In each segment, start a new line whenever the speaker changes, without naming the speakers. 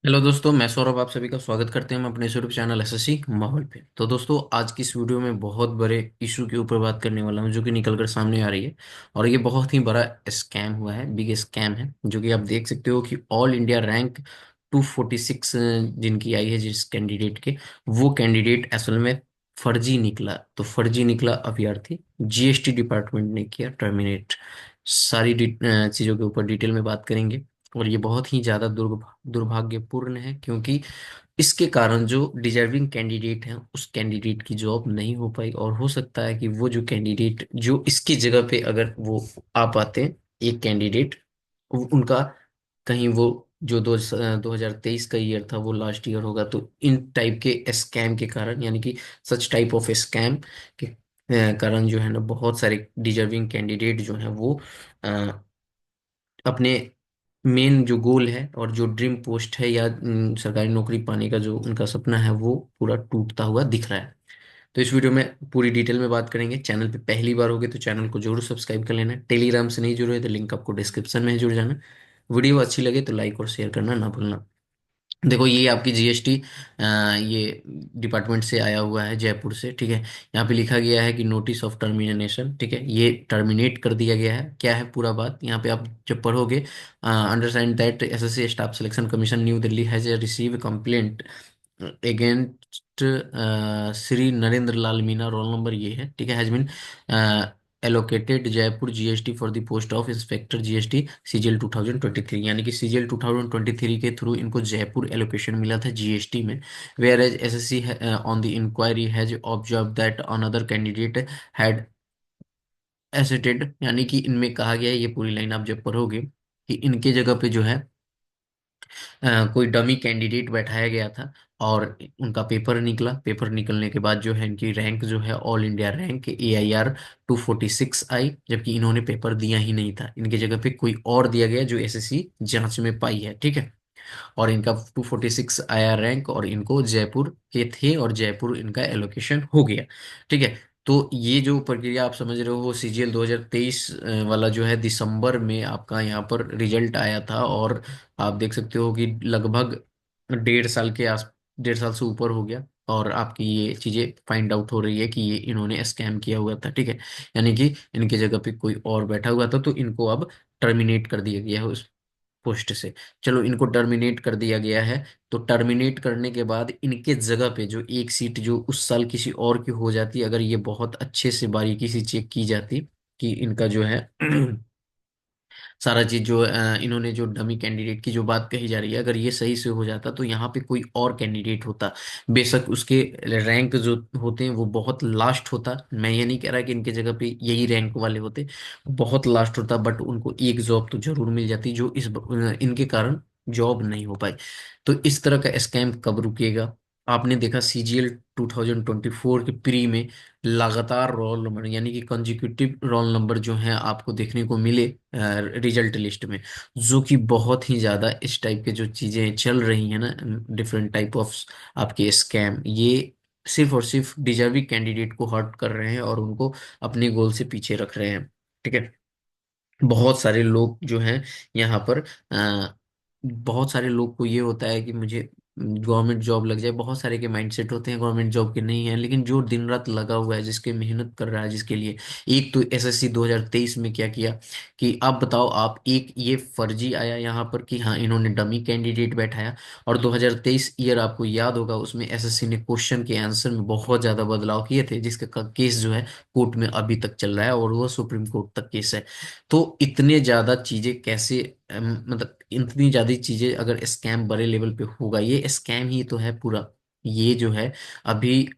Hello दोस्तों, मैं सौरभ आप सभी का स्वागत करते हैं हम अपने यूट्यूब चैनल एसएससी माहौल पे। तो दोस्तों, आज की इस वीडियो में बहुत बड़े इशू के ऊपर बात करने वाला हूं जो कि निकल कर सामने आ रही है। और ये बहुत ही बड़ा स्कैम हुआ है, बिग स्कैम है, जो कि आप देख सकते हो कि ऑल इंडिया रैंक 246 जिनकी आई है, जिस कैंडिडेट के, वो कैंडिडेट असल में फर्जी निकला। तो फर्जी निकला अभ्यर्थी जीएसटी डिपार्टमेंट ने किया टर्मिनेट। सारी चीजों के ऊपर डिटेल में बात करेंगे। और ये बहुत ही ज्यादा दुर्भाग्यपूर्ण है, क्योंकि इसके कारण जो डिजर्विंग कैंडिडेट हैं उस कैंडिडेट की जॉब नहीं हो पाई। और हो सकता है कि वो जो कैंडिडेट जो इसकी जगह पे अगर वो आ पाते, एक कैंडिडेट, उनका कहीं वो जो 2023 का ईयर था वो लास्ट ईयर होगा। तो इन टाइप के स्कैम के कारण, यानी कि सच टाइप ऑफ स्कैम के कारण जो है ना, बहुत सारे डिजर्विंग कैंडिडेट जो हैं वो अपने मेन जो गोल है और जो ड्रीम पोस्ट है या सरकारी नौकरी पाने का जो उनका सपना है वो पूरा टूटता हुआ दिख रहा है। तो इस वीडियो में पूरी डिटेल में बात करेंगे। चैनल पे पहली बार होगे तो चैनल को जरूर सब्सक्राइब कर लेना। टेलीग्राम से नहीं जुड़े तो लिंक आपको डिस्क्रिप्शन में है, जुड़ जाना। वीडियो अच्छी लगे तो लाइक और शेयर करना ना भूलना। देखो, ये आपकी जीएसटी ये डिपार्टमेंट से आया हुआ है, जयपुर से। ठीक है, यहाँ पे लिखा गया है कि नोटिस ऑफ टर्मिनेशन। ठीक है, ये टर्मिनेट कर दिया गया है। क्या है पूरा बात यहाँ पे आप जब पढ़ोगे, understand that SSC staff selection commission new Delhi has receive complaint against Shri Narendra Lal Meena, roll number ये है। ठीक है, has been allocated Jaipur GST for the post of inspector GST CGL 2023। यानी कि सीजीएल 2023 के थ्रू इनको जयपुर एलोकेशन मिला था जीएसटी में। Whereas SSC on the inquiry has observe that another candidate had assisted. यानी कि इनमें कहा गया है, ये पूरी लाइन आप जब पढ़ोगे, कि इनके जगह पे जो है कोई डमी कैंडिडेट बैठाया गया था। और उनका पेपर निकला। पेपर निकलने के बाद जो है इनकी रैंक जो है ऑल इंडिया रैंक AIR 246 आई, जबकि इन्होंने पेपर दिया ही नहीं था। इनके जगह पे कोई और दिया गया जो एसएससी जांच में पाई है। ठीक है, और इनका 246 आया रैंक, और इनको जयपुर के थे और जयपुर इनका एलोकेशन हो गया। ठीक है, तो ये जो प्रक्रिया आप समझ रहे हो वो सीजीएल 2023 वाला जो है दिसंबर में आपका यहाँ पर रिजल्ट आया था। और आप देख सकते हो कि लगभग 1.5 साल के आस 1.5 साल से ऊपर हो गया, और आपकी ये चीजें फाइंड आउट हो रही है कि ये इन्होंने स्कैम किया हुआ था। ठीक है, यानी कि इनके जगह पे कोई और बैठा हुआ था, तो इनको अब टर्मिनेट कर दिया गया है उस पोस्ट से। चलो, इनको टर्मिनेट कर दिया गया है। तो टर्मिनेट करने के बाद इनके जगह पे जो एक सीट जो उस साल किसी और की हो जाती, अगर ये बहुत अच्छे से बारीकी से चेक की जाती कि इनका जो है सारा चीज जो इन्होंने जो डमी कैंडिडेट की जो बात कही जा रही है, अगर ये सही से हो जाता तो यहाँ पे कोई और कैंडिडेट होता। बेशक उसके रैंक जो होते हैं वो बहुत लास्ट होता। मैं ये नहीं कह रहा कि इनके जगह पे यही रैंक वाले होते, बहुत लास्ट होता, बट उनको एक जॉब तो जरूर मिल जाती, जो इनके कारण जॉब नहीं हो पाई। तो इस तरह का स्कैम कब रुकेगा? आपने देखा सीजीएल 2024 के प्री में लगातार रोल नंबर, यानी कि कंजिक्यूटिव रोल नंबर जो हैं आपको देखने को मिले रिजल्ट लिस्ट में, जो कि बहुत ही ज्यादा इस टाइप के जो चीजें चल रही हैं ना, डिफरेंट टाइप ऑफ आपके स्कैम, ये सिर्फ और सिर्फ डिजर्विंग कैंडिडेट को हर्ट कर रहे हैं और उनको अपने गोल से पीछे रख रहे हैं। ठीक है, बहुत सारे लोग जो हैं यहाँ पर बहुत सारे लोग को ये होता है कि मुझे गवर्नमेंट जॉब लग जाए। बहुत सारे के माइंडसेट होते हैं गवर्नमेंट जॉब के नहीं है, लेकिन जो दिन रात लगा हुआ है, जिसके मेहनत कर रहा है, जिसके लिए। एक तो एसएससी 2023 में क्या किया कि आप बताओ, आप एक ये फर्जी आया यहाँ पर कि हाँ इन्होंने डमी कैंडिडेट बैठाया। और 2023 ईयर आपको याद होगा, उसमें एसएससी ने क्वेश्चन के आंसर में बहुत ज्यादा बदलाव किए थे, जिसका केस जो है कोर्ट में अभी तक चल रहा है, और वो सुप्रीम कोर्ट तक केस है। तो इतने ज्यादा चीजें कैसे मतलब इतनी ज्यादा चीजें अगर स्कैम बड़े लेवल पे होगा, ये स्कैम ही तो है पूरा। ये जो है अभी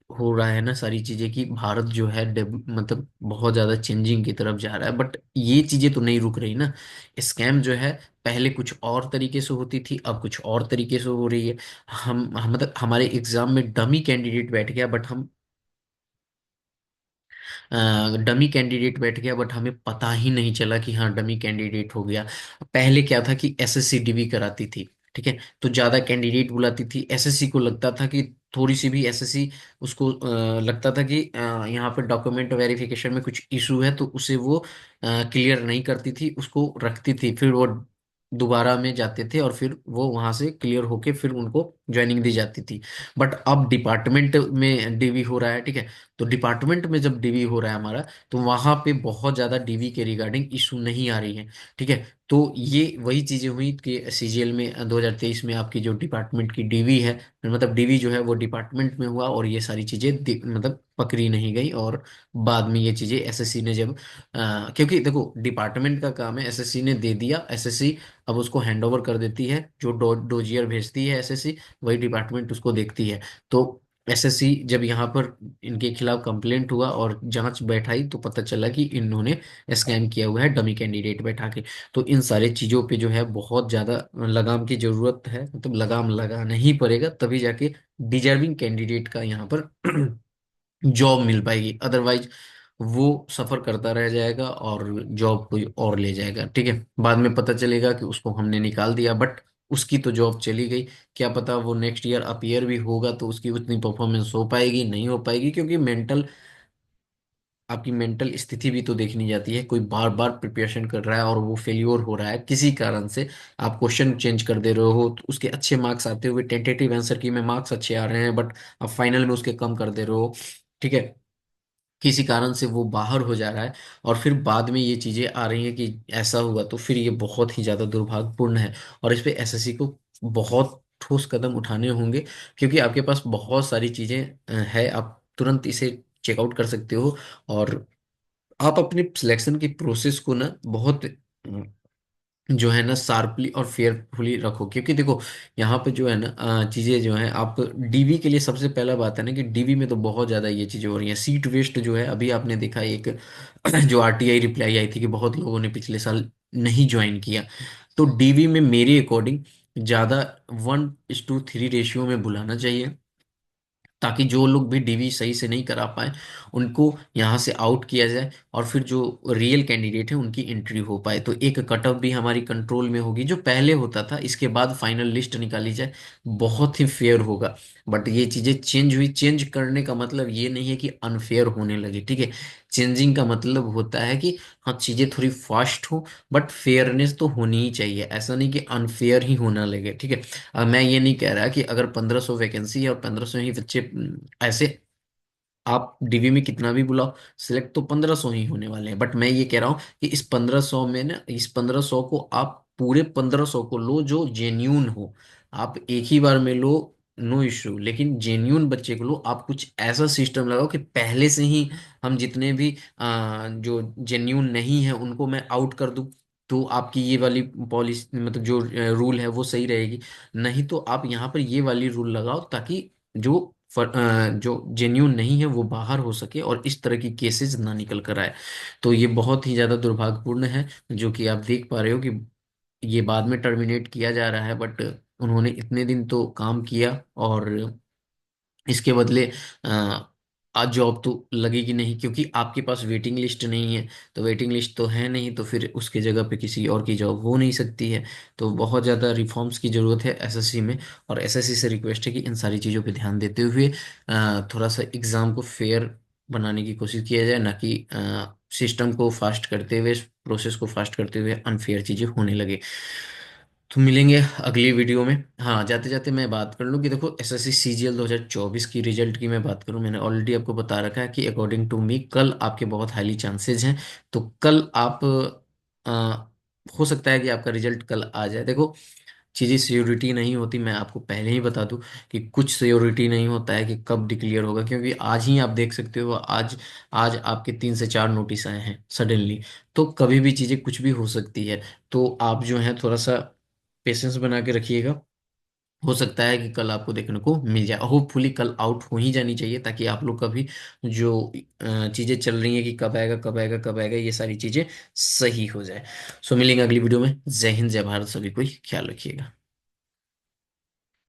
हो रहा है ना सारी चीजें, कि भारत जो है मतलब बहुत ज्यादा चेंजिंग की तरफ जा रहा है, बट ये चीजें तो नहीं रुक रही ना। स्कैम जो है पहले कुछ और तरीके से होती थी, अब कुछ और तरीके से हो रही है। हम मतलब हमारे एग्जाम में डमी कैंडिडेट बैठ गया, बट हम डमी कैंडिडेट बैठ गया, बट हमें पता ही नहीं चला कि हाँ डमी कैंडिडेट हो गया। पहले क्या था कि एसएससी डीवी कराती थी। ठीक है, तो ज्यादा कैंडिडेट बुलाती थी, एसएससी को लगता था कि थोड़ी सी भी एसएससी उसको लगता था कि यहाँ पर डॉक्यूमेंट वेरिफिकेशन में कुछ इशू है, तो उसे वो क्लियर नहीं करती थी, उसको रखती थी। फिर वो दोबारा में जाते थे और फिर वो वहां से क्लियर होके फिर उनको ज्वाइनिंग दी जाती थी। बट अब डिपार्टमेंट में डीवी हो रहा है, ठीक है। तो डिपार्टमेंट में जब डीवी हो रहा है हमारा, तो वहां पे बहुत ज्यादा डीवी के रिगार्डिंग इशू नहीं आ रही है, ठीक है। तो ये वही चीजें हुई कि सीजीएल में 2023 में आपकी जो डिपार्टमेंट की डीवी है, मतलब डीवी जो है वो डिपार्टमेंट में हुआ, और ये सारी चीजें मतलब पकड़ी नहीं गई। और बाद में ये चीजें एसएससी ने जब क्योंकि देखो डिपार्टमेंट का काम है, एसएससी ने दे दिया, एसएससी अब उसको हैंड ओवर कर देती है, जो डोजियर भेजती है एसएससी, वही डिपार्टमेंट उसको देखती है। तो एसएससी जब यहाँ पर इनके खिलाफ कंप्लेंट हुआ और जांच बैठाई, तो पता चला कि इन्होंने स्कैम किया हुआ है डमी कैंडिडेट बैठा के। तो इन सारे चीजों पे जो है बहुत ज्यादा लगाम की जरूरत है, मतलब लगाम लगाना ही पड़ेगा, तभी जाके डिजर्विंग कैंडिडेट का यहाँ पर जॉब मिल पाएगी। अदरवाइज वो सफर करता रह जाएगा और जॉब कोई और ले जाएगा, ठीक है। बाद में पता चलेगा कि उसको हमने निकाल दिया, बट उसकी तो जॉब चली गई। क्या पता वो नेक्स्ट ईयर अपीयर भी होगा तो उसकी उतनी परफॉर्मेंस हो पाएगी नहीं हो पाएगी, क्योंकि मेंटल, आपकी मेंटल स्थिति भी तो देखनी जाती है। कोई बार बार प्रिपरेशन कर रहा है और वो फेल्योर हो रहा है किसी कारण से, आप क्वेश्चन चेंज कर दे रहे हो तो उसके अच्छे मार्क्स आते हुए, टेंटेटिव आंसर की में मार्क्स अच्छे आ रहे हैं, बट आप फाइनल में उसके कम कर दे रहे हो, ठीक है। किसी कारण से वो बाहर हो जा रहा है, और फिर बाद में ये चीजें आ रही हैं कि ऐसा हुआ, तो फिर ये बहुत ही ज्यादा दुर्भाग्यपूर्ण है। और इस पे एसएससी को बहुत ठोस कदम उठाने होंगे, क्योंकि आपके पास बहुत सारी चीजें है, आप तुरंत इसे चेकआउट कर सकते हो। और आप अपने सिलेक्शन की प्रोसेस को ना बहुत जो है ना शार्पली और फेयरफुली रखो, क्योंकि देखो यहाँ पे जो है ना चीजें जो है, आप डीवी के लिए सबसे पहला बात है ना कि डीवी में तो बहुत ज्यादा ये चीजें हो रही हैं। सीट वेस्ट जो है, अभी आपने देखा एक जो आरटीआई रिप्लाई आई थी कि बहुत लोगों ने पिछले साल नहीं ज्वाइन किया। तो डीवी में मेरे अकॉर्डिंग ज्यादा 1:3 रेशियो में बुलाना चाहिए, ताकि जो लोग भी डीवी सही से नहीं करा पाए उनको यहाँ से आउट किया जाए, और फिर जो रियल कैंडिडेट है उनकी एंट्री हो पाए। तो एक कट ऑफ भी हमारी कंट्रोल में होगी, जो पहले होता था, इसके बाद फाइनल लिस्ट निकाली जाए, बहुत ही फेयर होगा। बट ये चीजें चेंज हुई, चेंज करने का मतलब ये नहीं है कि अनफेयर होने लगे, ठीक है। चेंजिंग का मतलब होता है कि हाँ चीजें थोड़ी फास्ट हो, बट फेयरनेस तो होनी ही चाहिए, ऐसा नहीं कि अनफेयर ही होना लगे, ठीक है। मैं ये नहीं कह रहा कि अगर 1500 वैकेंसी है और 1500 ही बच्चे ऐसे, आप डीवी में कितना भी बुलाओ, सिलेक्ट तो 1500 ही होने वाले हैं। बट मैं ये कह रहा हूँ कि इस 1500 में ना, इस 1500 को आप पूरे 1500 को लो जो जेन्यून हो। आप एक ही बार में लो, नो इश्यू, लेकिन जेन्यून बच्चे को लो। आप कुछ ऐसा सिस्टम लगाओ कि पहले से ही हम जितने भी जो जेन्यून नहीं है उनको मैं आउट कर दूं, तो आपकी ये वाली पॉलिसी, मतलब जो रूल है वो सही रहेगी। नहीं तो आप यहाँ पर ये वाली रूल लगाओ, ताकि जो जेन्यून नहीं है वो बाहर हो सके और इस तरह की केसेस ना निकल कर आए। तो ये बहुत ही ज्यादा दुर्भाग्यपूर्ण है, जो कि आप देख पा रहे हो कि ये बाद में टर्मिनेट किया जा रहा है, बट उन्होंने इतने दिन तो काम किया, और इसके बदले आज जॉब तो लगेगी नहीं, क्योंकि आपके पास वेटिंग लिस्ट नहीं है। तो वेटिंग लिस्ट तो है नहीं, तो फिर उसके जगह पे किसी और की जॉब हो नहीं सकती है। तो बहुत ज़्यादा रिफॉर्म्स की ज़रूरत है एसएससी में, और एसएससी से रिक्वेस्ट है कि इन सारी चीज़ों पे ध्यान देते हुए थोड़ा सा एग्ज़ाम को फेयर बनाने की कोशिश किया जाए, ना कि सिस्टम को फास्ट करते हुए, प्रोसेस को फास्ट करते हुए अनफेयर चीज़ें होने लगे। तो मिलेंगे अगली वीडियो में। हाँ, जाते जाते मैं बात कर लूँ कि देखो एसएससी सीजीएल 2024 की रिजल्ट की मैं बात करूँ, मैंने ऑलरेडी आपको बता रखा है कि अकॉर्डिंग टू मी कल आपके बहुत हाईली चांसेस हैं। तो कल आप हो सकता है कि आपका रिजल्ट कल आ जाए। देखो चीज़ें श्योरिटी नहीं होती, मैं आपको पहले ही बता दूं कि कुछ श्योरिटी नहीं होता है कि कब डिक्लेयर होगा, क्योंकि आज ही आप देख सकते हो, आज आज आपके 3 से 4 नोटिस आए हैं सडनली। तो कभी भी चीज़ें कुछ भी हो सकती है। तो आप जो है थोड़ा सा पेशेंस बना के रखिएगा, हो सकता है कि कल आपको देखने को मिल जाए। होपफुली कल आउट हो ही जानी चाहिए, ताकि आप लोग का भी जो चीज़ें चल रही हैं कि कब आएगा कब आएगा कब आएगा, ये सारी चीज़ें सही हो जाए। सो मिलेंगे अगली वीडियो में। जय हिंद, जय भारत, सभी कोई ख्याल रखिएगा।